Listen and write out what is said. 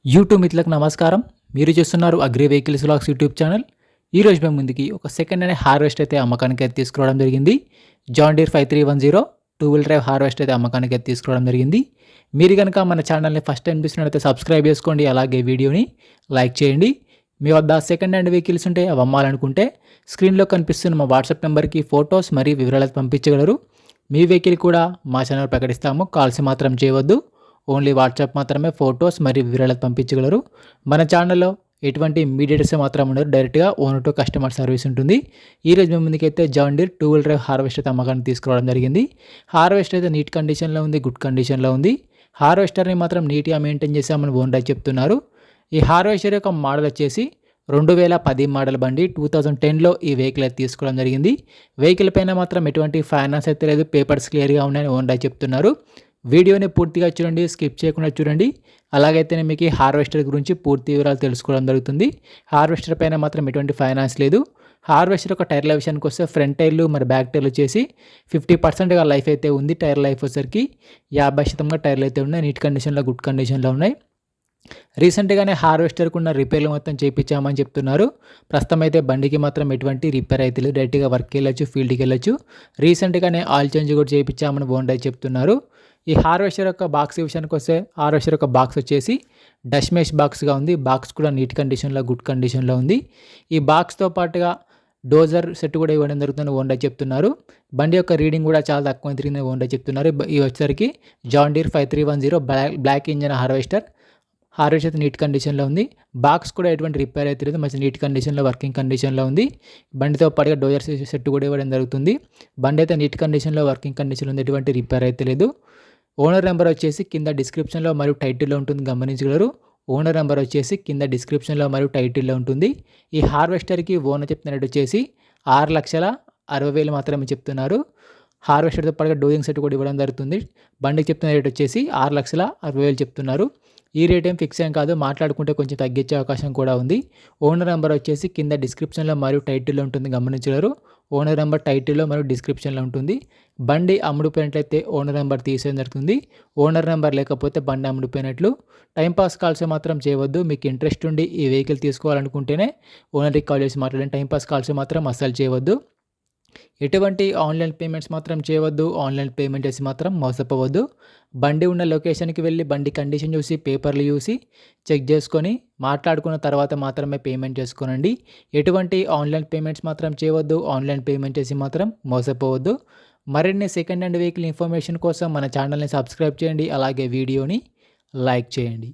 YouTube మిత్రులకు నమస్కారం. మీరు చూస్తున్నారు agri vehicles vlogs YouTube channel. ఈరోజు మేము ముందుకి ఒక సెకండ్ హ్యాండ్ హార్వెస్ట్ అయితే అమ్మకానికి అయితే తీసుకురావడం జరిగింది. John Deere 5310 two wheel drive harvest అయితే అమ్మకానికి అయితే తీసుకురావడం జరిగింది. మీరు కనుక మన ఛానల్ని ఫస్ట్ టైం చూసినట్లయితే సబ్స్క్రైబ్ చేసుకోండి, అలాగే వీడియోని లైక్ చేయండి. మీ వద్ద సెకండ్ హ్యాండ్ వెహికల్స్ ఉంటే అవి అమ్మాలనుకుంటే స్క్రీన్లో కనిపిస్తున్న మా వాట్సాప్ నెంబర్కి ఫొటోస్ మరియు వివరాలు పంపించగలరు. మీ వెహికల్ కూడా మా ఛానల్ ప్రకటిస్తాము. కాల్స్ మాత్రం చేయవద్దు, ఓన్లీ వాట్సాప్ మాత్రమే ఫొటోస్ మరియు వివరాలు పంపించగలరు. మన ఛానల్లో ఎటువంటి మీడియేటర్స్ మాత్రం ఉండరు, డైరెక్ట్గా ఓనర్ టు కస్టమర్ సర్వీస్ ఉంటుంది. ఈరోజు మేము ముందుకైతే John Deere two wheel drive harvester అయితే అమ్మకాన్ని తీసుకురావడం జరిగింది. హార్వెస్టర్ అయితే నీట్ కండిషన్లో ఉంది, గుడ్ కండిషన్లో ఉంది. హార్వెస్టర్ని మాత్రం నీట్గా మెయింటైన్ చేసామని ఓనర్ చెప్తున్నారు. ఈ హార్వెస్టర్ యొక్క మోడల్ వచ్చేసి 2010 మోడల్ బండి. 2010లో ఈ వెహికల్ అయితే తీసుకోవడం జరిగింది. వెహికల్ పైన మాత్రం ఎటువంటి ఫైనాన్స్ అయితే లేదు, పేపర్స్ క్లియర్గా ఉన్నాయని ఓనర్ చెప్తున్నారు. వీడియోని పూర్తిగా చూడండి, స్కిప్ చేయకుండా చూడండి. అలాగైతేనే మీకు హార్వెస్టర్ గురించి పూర్తి వివరాలు తెలుసుకోవడం జరుగుతుంది. హార్వెస్టర్ పైన మాత్రం ఎటువంటి ఫైనాన్స్ లేదు. హార్వెస్టర్ ఒక టైర్ల విషయానికి వస్తే ఫ్రంట్ టైర్లు మరి బ్యాక్ టైర్లు వచ్చేసి 50%గా లైఫ్ అయితే ఉంది. టైర్ లైఫ్ వచ్చేసరికి 50% టైర్లు అయితే ఉన్నాయి. నీట్ కండిషన్లో, గుడ్ కండిషన్లో ఉన్నాయి. రీసెంట్గానే హార్వెస్టర్కు ఉన్న రిపేర్లు మొత్తం చేయించామని చెప్తున్నారు. ప్రస్తుతం అయితే బండికి మాత్రం ఎటువంటి రిపేర్ అయితే లేదు, డైరెక్ట్గా వర్క్కి వెళ్ళొచ్చు, ఫీల్డ్కి వెళ్ళొచ్చు. రీసెంట్గానే ఆయిల్ చేంజ్ కూడా చేయించామని ఓనర్ చెప్తున్నారు. ఈ హార్వెస్టర్ యొక్క బాక్స్ విషయానికి వస్తే హార్వెస్టర్ యొక్క బాక్స్ వచ్చేసి డస్ట్ మెష్ బాక్స్గా ఉంది. బాక్స్ కూడా నీట్ కండిషన్లో, గుడ్ కండిషన్లో ఉంది. ఈ బాక్స్తో పాటుగా డోజర్ సెట్ కూడా ఇవ్వడం జరుగుతుందని ఓనర్ చెప్తున్నారు. బండి యొక్క రీడింగ్ కూడా చాలా తక్కువ తిరిగిందని ఓనర్ చెప్తున్నారు. ఈ వచ్చేసరికి John Deere 5310 block engine harvester అయితే నీట్ కండిషన్లో ఉంది. బాక్స్ కూడా ఎటువంటి రిపేర్ అయితే లేదు, మంచి నీట్ కండిషన్లో, వర్కింగ్ కండిషన్లో ఉంది. బండితో పాటుగా డోజర్ సెట్ కూడా ఇవ్వడం జరుగుతుంది. బండి అయితే నీట్ కండిషన్లో, వర్కింగ్ కండిషన్లో ఉంది, ఎటువంటి రిపేర్ అయితే లేదు. ఓనర్ నెంబర్ వచ్చేసి కింద డిస్క్రిప్షన్లో మరియు టైటిల్లో ఉంటుంది, గమనించగలరు. ఓనర్ నెంబర్ వచ్చేసి కింద డిస్క్రిప్షన్లో మరియు టైటిల్లో ఉంటుంది. ఈ హార్వెస్టర్కి ఓనర్ చెప్తున్న రేట్ వచ్చేసి 6,60,000 మాత్రమే చెప్తున్నారు. హార్వెస్టర్తో పాటుగా డోజింగ్ సెట్ కూడా ఇవ్వడం జరుగుతుంది. బండికి చెప్తున్న రేట్ వచ్చేసి 6,60,000 చెప్తున్నారు. ఈ రేట్ ఏం ఫిక్స్ ఏం కాదు, మాట్లాడుకుంటే కొంచెం తగ్గించే అవకాశం కూడా ఉంది. ఓనర్ నెంబర్ వచ్చేసి కింద డిస్క్రిప్షన్లో మరియు టైటిల్లో ఉంటుంది, గమనించగలరు. ఓనర్ నెంబర్ టైటిల్లో మరియు డిస్క్రిప్షన్లో ఉంటుంది. బండి అమ్ముడుపోయినట్లయితే ఓనర్ నెంబర్ తీసేయడం జరుగుతుంది. ఓనర్ నెంబర్ లేకపోతే బండి అమ్ముడుపోయినట్లు. టైంపాస్ కాల్స్ మాత్రం చేయవద్దు. మీకు ఇంట్రెస్ట్ ఉండి ఈ వెహికల్ తీసుకోవాలనుకుంటేనే ఓనర్కి కాల్ చేసి మాట్లాడండి. టైంపాస్ కాల్స్ మాత్రం అస్సలు చేయవద్దు. ఎటువంటి ఆన్లైన్ పేమెంట్స్ మాత్రం చేయవద్దు. ఆన్లైన్ పేమెంట్ చేసి మాత్రం మోసపోవద్దు. బండి ఉన్న లొకేషన్కి వెళ్ళి బండి కండిషన్ చూసి, పేపర్లు చూసి చెక్ చేసుకొని మాట్లాడుకున్న తర్వాత మాత్రమే పేమెంట్ చేసుకోనండి. ఎటువంటి ఆన్లైన్ పేమెంట్స్ మాత్రం చేయవద్దు. ఆన్లైన్ పేమెంట్ చేసి మాత్రం మోసపోవద్దు. మరిన్ని సెకండ్ హ్యాండ్ వెహికల్ ఇన్ఫర్మేషన్ కోసం మన ఛానల్ని సబ్స్క్రైబ్ చేయండి, అలాగే వీడియోని లైక్ చేయండి.